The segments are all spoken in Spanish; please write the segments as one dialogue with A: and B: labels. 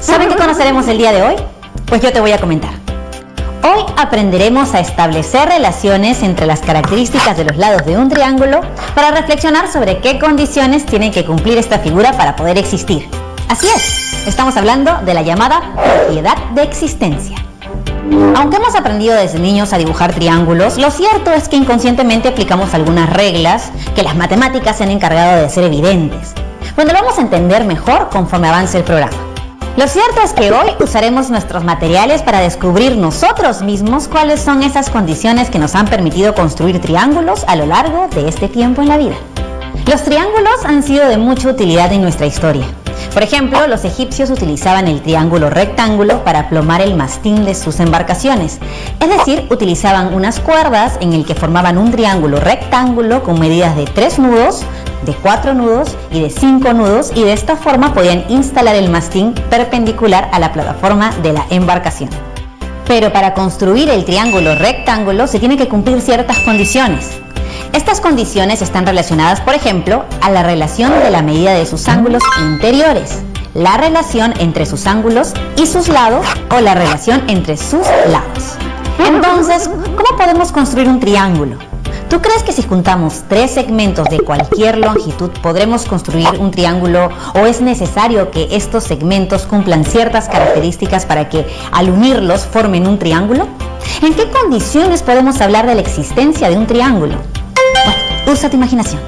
A: ¿Saben qué conoceremos el día de hoy? Pues yo te voy a comentar. Hoy aprenderemos a establecer relaciones entre las características de los lados de un triángulo para reflexionar sobre qué condiciones tiene que cumplir esta figura para poder existir. Así es, estamos hablando de la llamada propiedad de existencia. Aunque hemos aprendido desde niños a dibujar triángulos, lo cierto es que inconscientemente aplicamos algunas reglas que las matemáticas se han encargado de hacer evidentes. Bueno, lo vamos a entender mejor conforme avance el programa. Lo cierto es que hoy usaremos nuestros materiales para descubrir nosotros mismos cuáles son esas condiciones que nos han permitido construir triángulos a lo largo de este tiempo en la vida. Los triángulos han sido de mucha utilidad en nuestra historia. Por ejemplo, los egipcios utilizaban el triángulo rectángulo para plomar el mastín de sus embarcaciones. Es decir, utilizaban unas cuerdas en el que formaban un triángulo rectángulo con medidas de 3 nudos, de 4 nudos y de 5 nudos, y de esta forma podían instalar el mastín perpendicular a la plataforma de la embarcación. Pero para construir el triángulo rectángulo se tienen que cumplir ciertas condiciones. Estas condiciones están relacionadas, por ejemplo, a la relación de la medida de sus ángulos interiores, la relación entre sus ángulos y sus lados o la relación entre sus lados. Entonces, ¿cómo podemos construir un triángulo? ¿Tú crees que si juntamos 3 segmentos de cualquier longitud podremos construir un triángulo, o es necesario que estos segmentos cumplan ciertas características para que al unirlos formen un triángulo? ¿En qué condiciones podemos hablar de la existencia de un triángulo? Bueno, usa tu imaginación.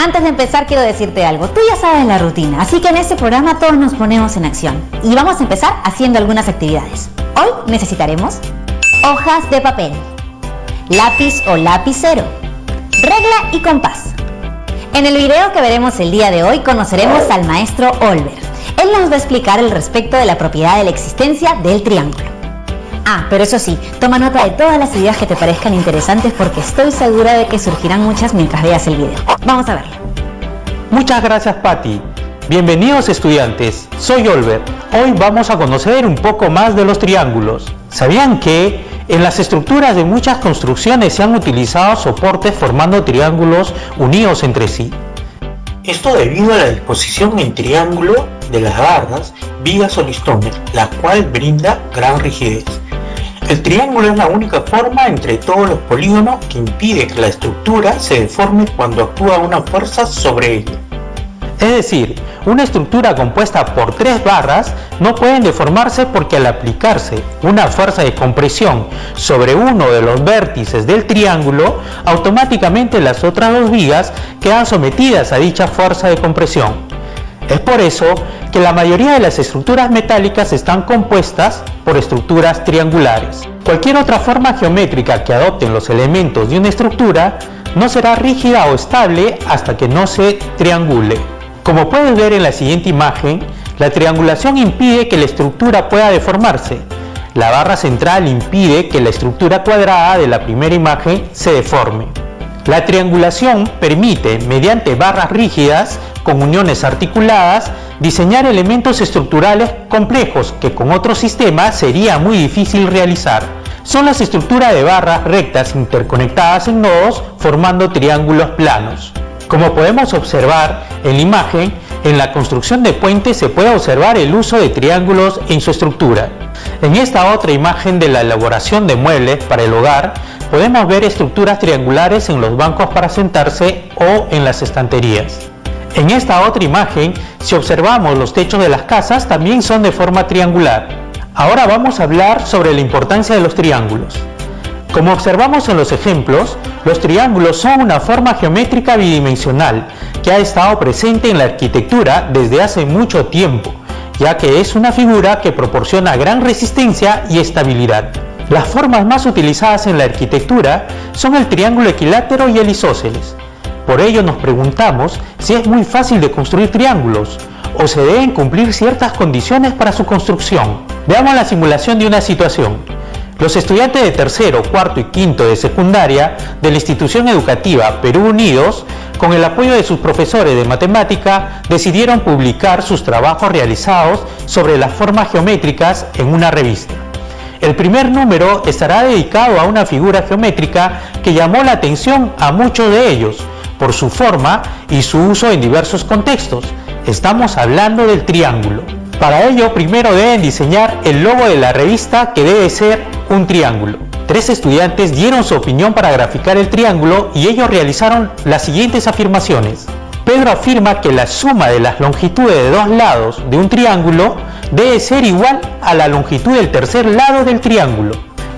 A: Antes de empezar quiero decirte algo. Tú ya sabes la rutina, así que en este programa todos nos ponemos en acción y vamos a empezar haciendo algunas actividades. Hoy necesitaremos hojas de papel, lápiz o lapicero, regla y compás. En el video que veremos el día de hoy conoceremos al maestro Olver. Él nos va a explicar el respecto de la propiedad de la existencia del triángulo. Pero eso sí, toma nota de todas las ideas que te parezcan interesantes porque estoy segura de que surgirán muchas mientras veas el video. Vamos a verlo.
B: Muchas gracias, Patti. Bienvenidos, estudiantes. Soy Olver. Hoy vamos a conocer un poco más de los triángulos. ¿Sabían que en las estructuras de muchas construcciones se han utilizado soportes formando triángulos unidos entre sí?
C: Esto debido a la disposición en triángulo de las barras, vigas o listones, la cual brinda gran rigidez. El triángulo es la única forma entre todos los polígonos que impide que la estructura se deforme cuando actúa una fuerza sobre ella.
B: Es decir, una estructura compuesta por 3 barras no pueden deformarse porque al aplicarse una fuerza de compresión sobre uno de los vértices del triángulo, automáticamente las otras 2 vigas quedan sometidas a dicha fuerza de compresión. Es por eso que la mayoría de las estructuras metálicas están compuestas por estructuras triangulares. Cualquier otra forma geométrica que adopten los elementos de una estructura no será rígida o estable hasta que no se triangule. Como puedes ver en la siguiente imagen, la triangulación impide que la estructura pueda deformarse. La barra central impide que la estructura cuadrada de la primera imagen se deforme. La triangulación permite, mediante barras rígidas con uniones articuladas, diseñar elementos estructurales complejos que con otro sistema sería muy difícil realizar. Son las estructuras de barras rectas interconectadas en nodos formando triángulos planos. Como podemos observar en la imagen, en la construcción de puentes se puede observar el uso de triángulos en su estructura. En esta otra imagen de la elaboración de muebles para el hogar, podemos ver estructuras triangulares en los bancos para sentarse o en las estanterías. En esta otra imagen, si observamos los techos de las casas, también son de forma triangular. Ahora vamos a hablar sobre la importancia de los triángulos. Como observamos en los ejemplos, los triángulos son una forma geométrica bidimensional que ha estado presente en la arquitectura desde hace mucho tiempo, ya que es una figura que proporciona gran resistencia y estabilidad. Las formas más utilizadas en la arquitectura son el triángulo equilátero y el isósceles. Por ello nos preguntamos si es muy fácil de construir triángulos o se deben cumplir ciertas condiciones para su construcción. Veamos la simulación de una situación. Los estudiantes de tercero, cuarto y quinto de secundaria de la institución educativa Perú Unidos, con el apoyo de sus profesores de matemática, decidieron publicar sus trabajos realizados sobre las formas geométricas en una revista. El primer número estará dedicado a una figura geométrica que llamó la atención a muchos de ellos por su forma y su uso en diversos contextos. Estamos hablando del triángulo. Para ello, primero deben diseñar el logo de la revista, que debe ser un triángulo. 3 estudiantes dieron su opinión para graficar el triángulo y ellos realizaron las siguientes afirmaciones. Pedro afirma que la suma de las longitudes de 2 lados de un triángulo debe ser igual a la longitud del tercer lado del triángulo.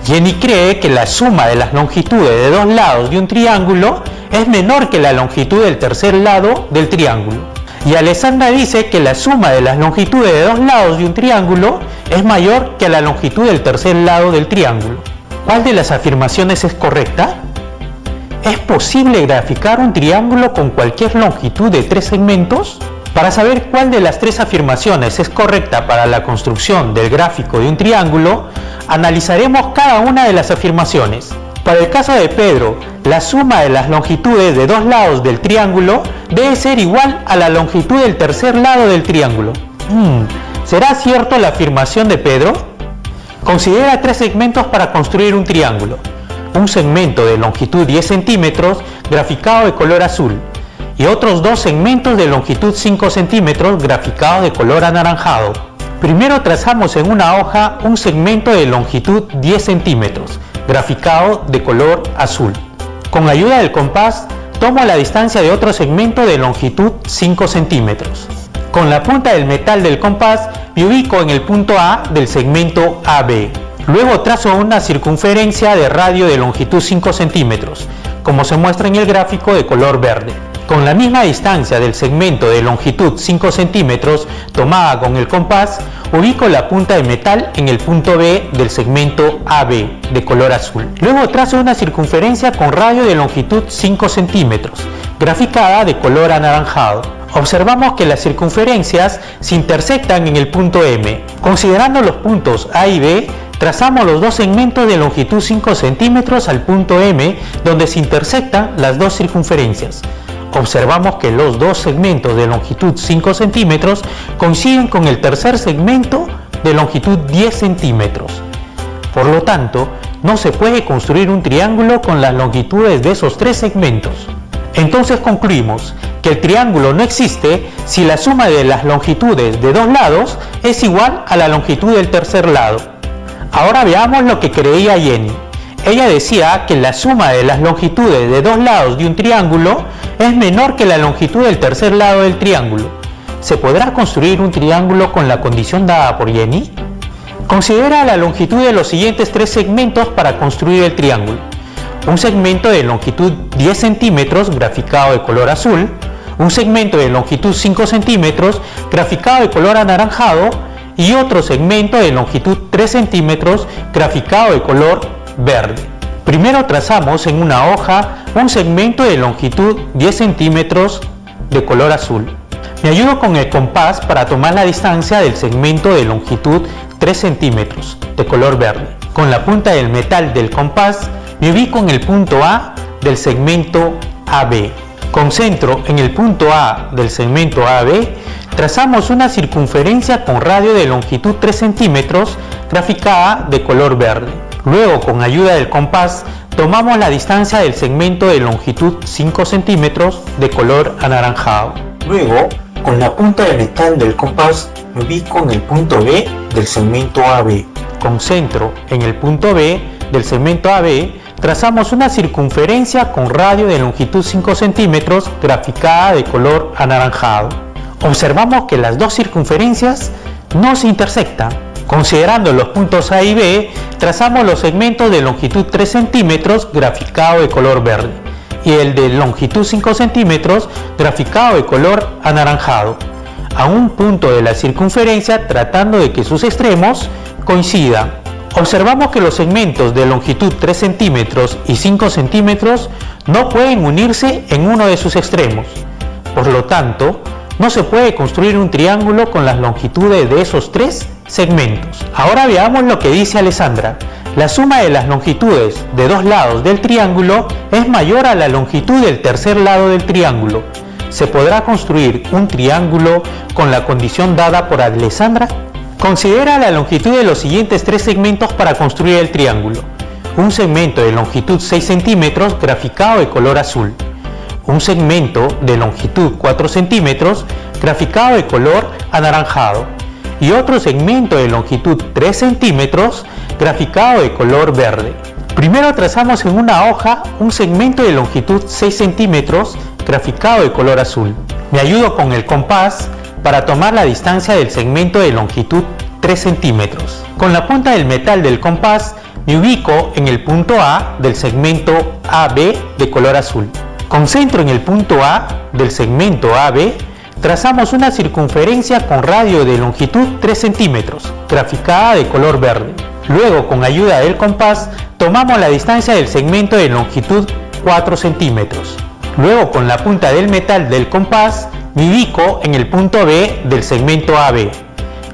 B: Jenny cree que la suma de las longitudes de 2 lados de un triángulo es menor que la longitud del tercer lado del triángulo. Y Alessandra dice que la suma de las longitudes de 2 lados de un triángulo es mayor que la longitud del tercer lado del triángulo. ¿Cuál de las afirmaciones es correcta? ¿Es posible graficar un triángulo con cualquier longitud de 3 segmentos? Para saber cuál de las 3 afirmaciones es correcta para la construcción del gráfico de un triángulo, analizaremos cada una de las afirmaciones. Para el caso de Pedro, la suma de las longitudes de 2 lados del triángulo debe ser igual a la longitud del tercer lado del triángulo. ¿Será cierto la afirmación de Pedro? Considera 3 segmentos para construir un triángulo. Un segmento de longitud 10 centímetros graficado de color azul y otros 2 segmentos de longitud 5 centímetros graficados de color anaranjado. Primero trazamos en una hoja un segmento de longitud 10 centímetros graficado de color azul. Con ayuda del compás tomo la distancia de otro segmento de longitud 5 centímetros. Con la punta del metal del compás me ubico en el punto A del segmento AB. Luego trazo una circunferencia de radio de longitud 5 centímetros, como se muestra en el gráfico de color verde. Con la misma distancia del segmento de longitud 5 centímetros tomada con el compás, ubico la punta de metal en el punto B del segmento AB de color azul. Luego trazo una circunferencia con radio de longitud 5 centímetros, graficada de color anaranjado. Observamos que las circunferencias se intersectan en el punto M. Considerando los puntos A y B, trazamos los 2 segmentos de longitud 5 centímetros al punto M, donde se intersectan las 2 circunferencias. Observamos que los 2 segmentos de longitud 5 centímetros coinciden con el tercer segmento de longitud 10 centímetros. Por lo tanto, no se puede construir un triángulo con las longitudes de esos 3 segmentos. Entonces concluimos que el triángulo no existe si la suma de las longitudes de 2 lados es igual a la longitud del tercer lado. Ahora veamos lo que creía Jenny. Ella decía que la suma de las longitudes de 2 lados de un triángulo es menor que la longitud del tercer lado del triángulo. ¿Se podrá construir un triángulo con la condición dada por Jenny? Considera la longitud de los siguientes 3 segmentos para construir el triángulo. Un segmento de longitud 10 centímetros graficado de color azul, un segmento de longitud 5 centímetros graficado de color anaranjado y otro segmento de longitud 3 centímetros graficado de color verde. Primero trazamos en una hoja un segmento de longitud 10 centímetros de color azul. Me ayudo con el compás para tomar la distancia del segmento de longitud 3 centímetros de color verde. Con la punta del metal del compás me ubico en el punto A del segmento AB. Concentro en el punto A del segmento AB, trazamos una circunferencia con radio de longitud 3 centímetros graficada de color verde. Luego, con ayuda del compás, tomamos la distancia del segmento de longitud 5 centímetros de color anaranjado.
C: Luego, con la punta de metal del compás, me ubico en el punto B del segmento AB.
B: Concentro en el punto B del segmento AB, trazamos una circunferencia con radio de longitud 5 centímetros graficada de color anaranjado. Observamos que las 2 circunferencias no se intersectan. Considerando los puntos A y B, trazamos los segmentos de longitud 3 centímetros graficado de color verde y el de longitud 5 centímetros graficado de color anaranjado a un punto de la circunferencia, tratando de que sus extremos coincidan. Observamos que los segmentos de longitud 3 centímetros y 5 centímetros no pueden unirse en uno de sus extremos. Por lo tanto, no se puede construir un triángulo con las longitudes de esos 3 segmentos. Ahora veamos lo que dice Alessandra. La suma de las longitudes de 2 lados del triángulo es mayor a la longitud del tercer lado del triángulo. ¿Se podrá construir un triángulo con la condición dada por Alessandra? Considera la longitud de los siguientes 3 segmentos para construir el triángulo. Un segmento de longitud 6 centímetros graficado de color azul. Un segmento de longitud 4 centímetros graficado de color anaranjado. y otro segmento de longitud 3 centímetros graficado de color verde. Primero trazamos en una hoja un segmento de longitud 6 centímetros graficado de color azul. Me ayudo con el compás para tomar la distancia del segmento de longitud 3 centímetros. Con la punta del metal del compás me ubico en el punto A del segmento AB de color azul. Concentro en el punto A del segmento AB, trazamos una circunferencia con radio de longitud 3 centímetros, graficada de color verde. Luego, con ayuda del compás, tomamos la distancia del segmento de longitud 4 centímetros. Luego, con la punta del metal del compás, me ubico en el punto B del segmento AB.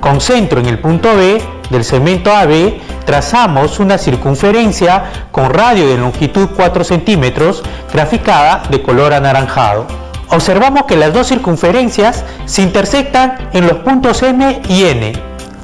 B: Concentro en el punto B del segmento AB, trazamos una circunferencia con radio de longitud 4 centímetros, graficada de color anaranjado. Observamos que las dos circunferencias se intersectan en los puntos M y N.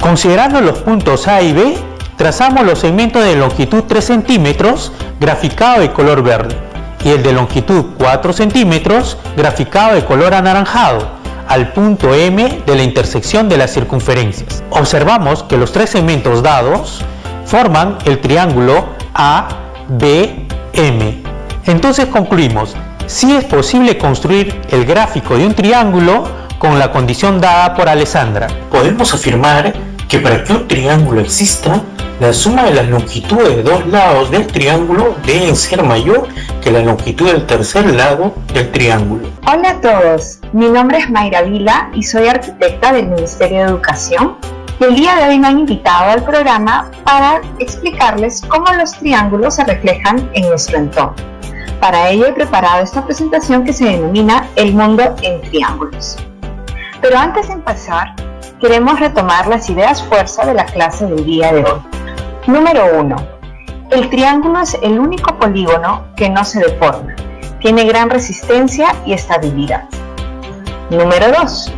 B: Considerando los puntos A y B, trazamos los segmentos de longitud 3 centímetros, graficado de color verde, y el de longitud 4 centímetros, graficado de color anaranjado, al punto M de la intersección de las circunferencias. Observamos que los tres segmentos dados forman el triángulo ABM. Entonces concluimos, sí es posible construir el gráfico de un triángulo con la condición dada por Alessandra.
C: Podemos afirmar que para que un triángulo exista, la suma de las longitudes de dos lados del triángulo deben ser mayor que la longitud del tercer lado del triángulo.
D: Hola a todos, mi nombre es Mayra Vila y soy arquitecta del Ministerio de Educación. Y el día de hoy me han invitado al programa para explicarles cómo los triángulos se reflejan en nuestro entorno. Para ello he preparado esta presentación que se denomina El mundo en triángulos. Pero antes de empezar, queremos retomar las ideas fuerza de la clase del día de hoy. Número 1. El triángulo es el único polígono que no se deforma. Tiene gran resistencia y estabilidad. Número 2.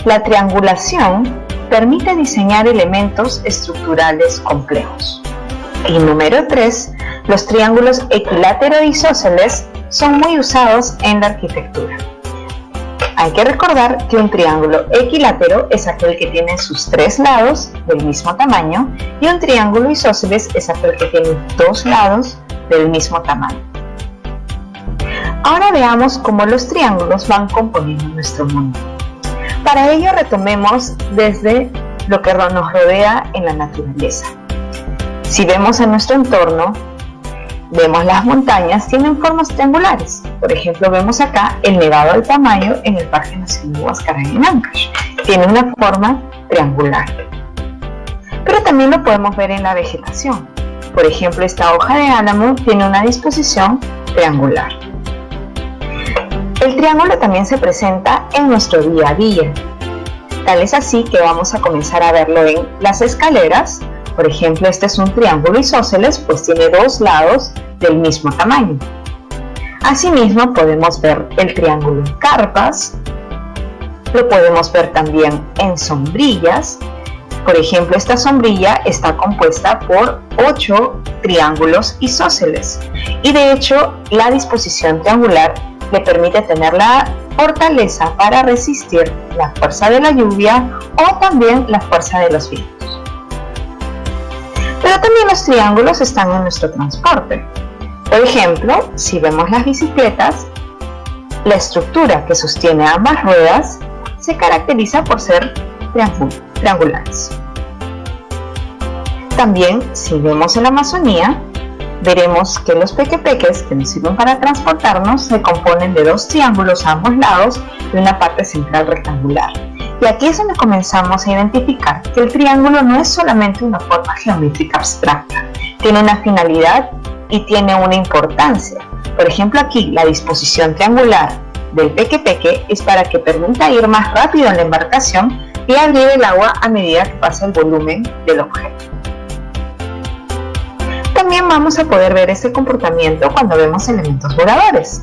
D: La triangulación permite diseñar elementos estructurales complejos. Y número 3. Los triángulos equilátero e isósceles son muy usados en la arquitectura. Hay que recordar que un triángulo equilátero es aquel que tiene sus tres lados del mismo tamaño y un triángulo isósceles es aquel que tiene dos lados del mismo tamaño. Ahora veamos cómo los triángulos van componiendo nuestro mundo. Para ello retomemos desde lo que nos rodea en la naturaleza. Si vemos en nuestro entorno, vemos las montañas, tienen formas triangulares. Por ejemplo, vemos acá el Nevado del Tamayo en el Parque Nacional Huascarán en Ancash. Tiene una forma triangular. Pero también lo podemos ver en la vegetación. Por ejemplo, esta hoja de álamo tiene una disposición triangular. El triángulo también se presenta en nuestro día a día. Tal es así que vamos a comenzar a verlo en las escaleras. Por ejemplo, este es un triángulo isósceles, pues tiene dos lados del mismo tamaño. Asimismo, podemos ver el triángulo en carpas, lo podemos ver también en sombrillas. Por ejemplo, esta sombrilla está compuesta por 8 triángulos isósceles y de hecho la disposición triangular le permite tener la fortaleza para resistir la fuerza de la lluvia o también la fuerza de los vientos. Pero también los triángulos están en nuestro transporte. Por ejemplo, si vemos las bicicletas, la estructura que sostiene ambas ruedas se caracteriza por ser triangulares. También, si vemos en la Amazonía, veremos que los pequepeques que nos sirven para transportarnos se componen de dos triángulos a ambos lados y una parte central rectangular. Y aquí es donde comenzamos a identificar que el triángulo no es solamente una forma geométrica abstracta, tiene una finalidad y tiene una importancia. Por ejemplo, aquí la disposición triangular del pequepeque es para que permita ir más rápido en la embarcación y abrir el agua a medida que pasa el volumen del objeto. También vamos a poder ver este comportamiento cuando vemos elementos voladores.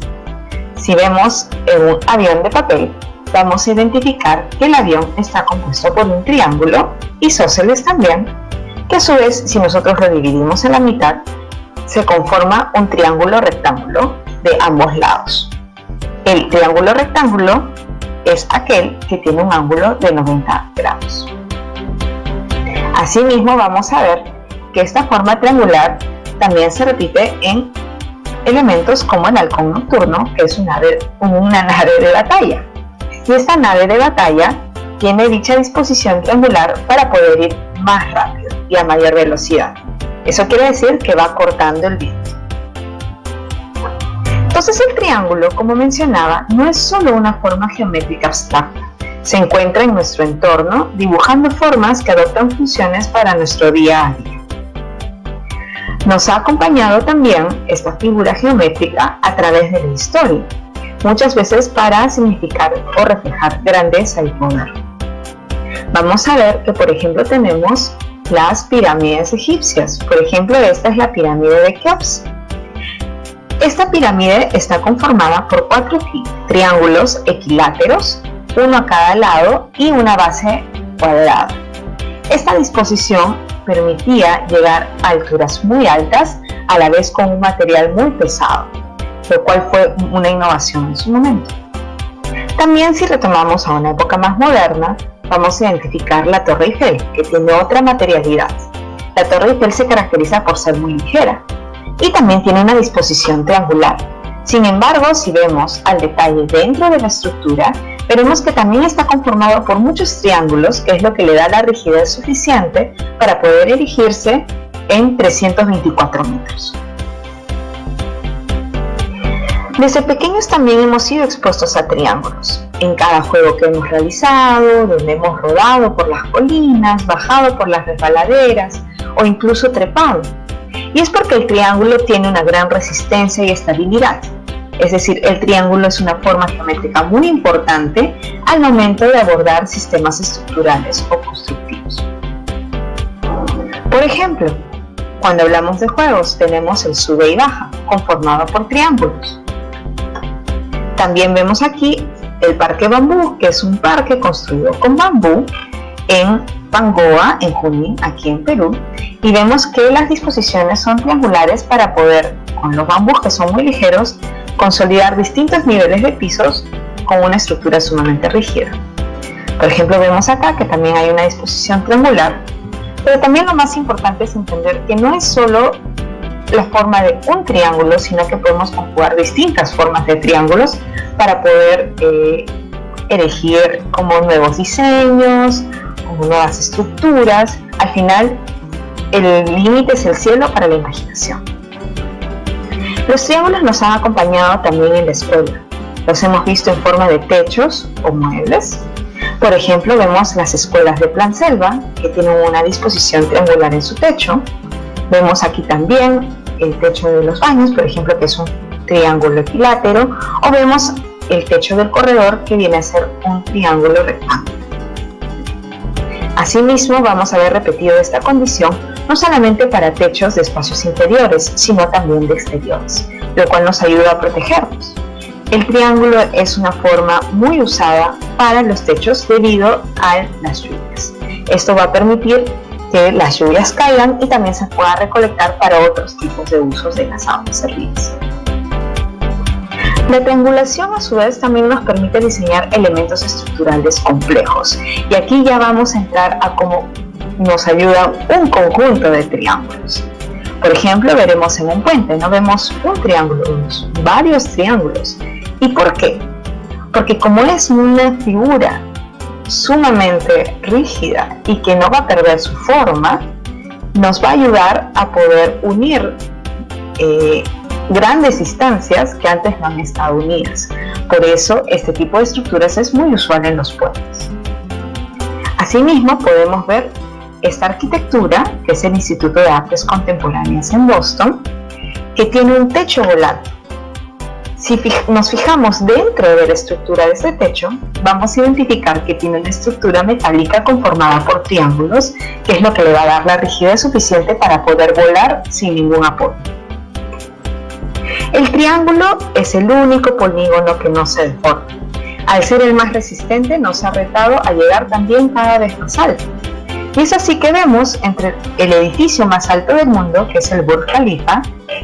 D: Si vemos un avión de papel, vamos a identificar que el avión está compuesto por un triángulo isósceles también, que a su vez, si nosotros lo dividimos en la mitad, se conforma un triángulo rectángulo de ambos lados. El triángulo rectángulo es aquel que tiene un ángulo de 90 grados. Asimismo, vamos a ver que esta forma triangular también se repite en elementos como el halcón nocturno, que es una nave de batalla. Y esta nave de batalla tiene dicha disposición triangular para poder ir más rápido y a mayor velocidad. Eso quiere decir que va cortando el viento. Entonces el triángulo, como mencionaba, no es solo una forma geométrica abstracta. Se encuentra en nuestro entorno dibujando formas que adoptan funciones para nuestro día a día. Nos ha acompañado también esta figura geométrica a través de la historia, muchas veces para significar o reflejar grandeza y poder. Vamos a ver que, por ejemplo, tenemos las pirámides egipcias. Por ejemplo, esta es la pirámide de Keops. Esta pirámide está conformada por 4 triángulos equiláteros, uno a cada lado y una base cuadrada. Esta disposición permitía llegar a alturas muy altas, a la vez con un material muy pesado, lo cual fue una innovación en su momento. También, si retomamos a una época más moderna, vamos a identificar la Torre Eiffel, que tiene otra materialidad. La Torre Eiffel se caracteriza por ser muy ligera y también tiene una disposición triangular. Sin embargo, si vemos al detalle dentro de la estructura, veremos que también está conformado por muchos triángulos, que es lo que le da la rigidez suficiente para poder erigirse en 324 metros. Desde pequeños también hemos sido expuestos a triángulos. En cada juego que hemos realizado, donde hemos rodado por las colinas, bajado por las resbaladeras o incluso trepado. Y es porque el triángulo tiene una gran resistencia y estabilidad. Es decir, el triángulo es una forma geométrica muy importante al momento de abordar sistemas estructurales o constructivos. Por ejemplo, cuando hablamos de juegos, tenemos el sube y baja, conformado por triángulos. También vemos aquí el Parque Bambú, que es un parque construido con bambú en Pangoa, en Junín, aquí en Perú, y vemos que las disposiciones son triangulares para poder, con los bambús que son muy ligeros, consolidar distintos niveles de pisos con una estructura sumamente rígida. Por ejemplo, vemos acá que también hay una disposición triangular, pero también lo más importante es entender que no es solo la forma de un triángulo, sino que podemos conjugar distintas formas de triángulos para poder erigir como nuevos diseños, como nuevas estructuras. Al final, el límite es el cielo para la imaginación. Los triángulos nos han acompañado también en la escuela. Los hemos visto en forma de techos o muebles. Por ejemplo, vemos las escuelas de Plan Selva, que tienen una disposición triangular en su techo. Vemos aquí también el techo de los baños, por ejemplo, que es un triángulo equilátero. O vemos el techo del corredor, que viene a ser un triángulo rectángulo. Asimismo, vamos a ver repetido esta condición no solamente para techos de espacios interiores, sino también de exteriores, lo cual nos ayuda a protegernos. El triángulo es una forma muy usada para los techos debido a las lluvias. Esto va a permitir que las lluvias caigan y también se pueda recolectar para otros tipos de usos de las aguas servidas. La triangulación, a su vez, también nos permite diseñar elementos estructurales complejos. Y aquí ya vamos a entrar a cómo nos ayuda un conjunto de triángulos. Por ejemplo, veremos en un puente, no vemos un triángulo, vemos varios triángulos. ¿Y por qué? Porque como es una figura sumamente rígida y que no va a perder su forma, nos va a ayudar a poder unir grandes distancias que antes no han estado unidas. Por eso, este tipo de estructuras es muy usual en los puentes. Asimismo, podemos ver esta arquitectura, que es el Instituto de Artes Contemporáneas en Boston, que tiene un techo volante. Si nos fijamos dentro de la estructura de este techo, vamos a identificar que tiene una estructura metálica conformada por triángulos, que es lo que le va a dar la rigidez suficiente para poder volar sin ningún apoyo. El triángulo es el único polígono que no se deforma. Al ser el más resistente, nos ha retado a llegar también cada vez más alto. Y es así que vemos entre el edificio más alto del mundo, que es el Burj Khalifa,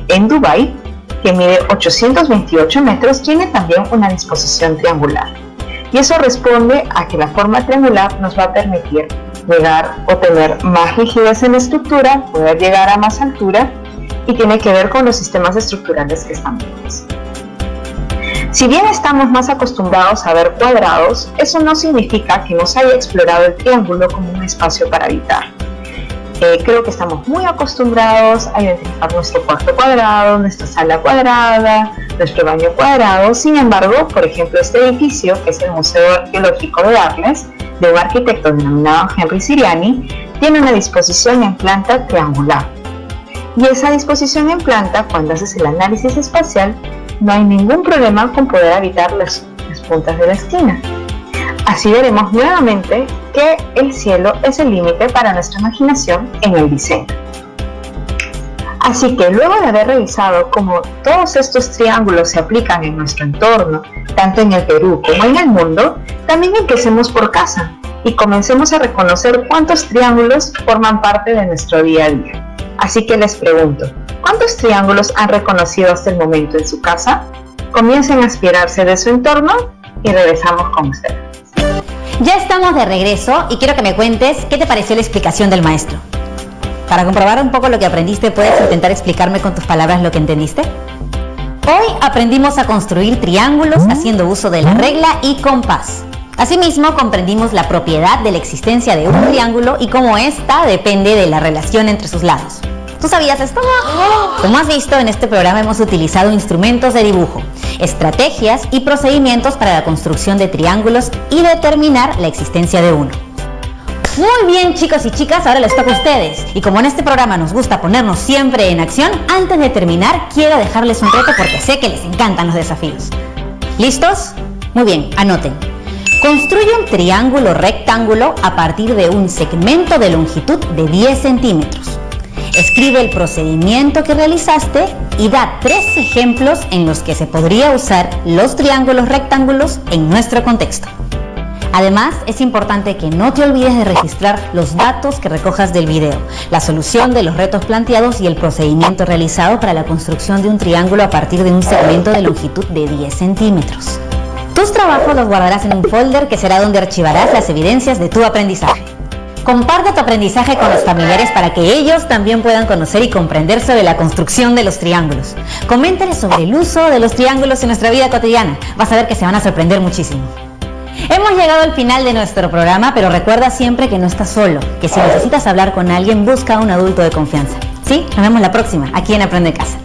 D: en Dubái, que mide 828 metros, tiene también una disposición triangular. Y eso responde a que la forma triangular nos va a permitir llegar o tener más rigidez en la estructura, poder llegar a más altura, y tiene que ver con los sistemas estructurales que están vivos. Si bien estamos más acostumbrados a ver cuadrados, eso no significa que nos haya explorado el triángulo como un espacio para habitar. Creo que estamos muy acostumbrados a identificar nuestro cuarto cuadrado, nuestra sala cuadrada, nuestro baño cuadrado. Sin embargo, por ejemplo, este edificio, que es el Museo Arqueológico de Arles, de un arquitecto denominado Henry Siriani, tiene una disposición en planta triangular. Y esa disposición en planta, cuando haces el análisis espacial, no hay ningún problema con poder habitar las puntas de la esquina. Así veremos nuevamente que el cielo es el límite para nuestra imaginación en el diseño. Así que luego de haber revisado cómo todos estos triángulos se aplican en nuestro entorno, tanto en el Perú como en el mundo, también empecemos por casa y comencemos a reconocer cuántos triángulos forman parte de nuestro día a día. Así que les pregunto, ¿cuántos triángulos han reconocido hasta el momento en su casa? Comiencen a aspirarse de su entorno y regresamos con ustedes.
A: Ya estamos de regreso y quiero que me cuentes qué te pareció la explicación del maestro. Para comprobar un poco lo que aprendiste, ¿puedes intentar explicarme con tus palabras lo que entendiste? Hoy aprendimos a construir triángulos haciendo uso de la regla y compás. Asimismo, comprendimos la propiedad de la existencia de un triángulo y cómo ésta depende de la relación entre sus lados. ¿Tú sabías esto? Como has visto, en este programa hemos utilizado instrumentos de dibujo, estrategias y procedimientos para la construcción de triángulos y determinar la existencia de uno. Muy bien, chicos y chicas, ahora les toca a ustedes. Y como en este programa nos gusta ponernos siempre en acción, antes de terminar quiero dejarles un reto porque sé que les encantan los desafíos. ¿Listos? Muy bien, anoten. Construye un triángulo rectángulo a partir de un segmento de longitud de 10 centímetros. Escribe el procedimiento que realizaste y da 3 ejemplos en los que se podría usar los triángulos rectángulos en nuestro contexto. Además, es importante que no te olvides de registrar los datos que recojas del video, la solución de los retos planteados y el procedimiento realizado para la construcción de un triángulo a partir de un segmento de longitud de 10 centímetros. Tus trabajos los guardarás en un folder que será donde archivarás las evidencias de tu aprendizaje. Comparte tu aprendizaje con los familiares para que ellos también puedan conocer y comprender sobre la construcción de los triángulos. Coméntales sobre el uso de los triángulos en nuestra vida cotidiana. Vas a ver que se van a sorprender muchísimo. Hemos llegado al final de nuestro programa, pero recuerda siempre que no estás solo, que si necesitas hablar con alguien, busca a un adulto de confianza. ¿Sí? Nos vemos la próxima, aquí en Aprende Casa.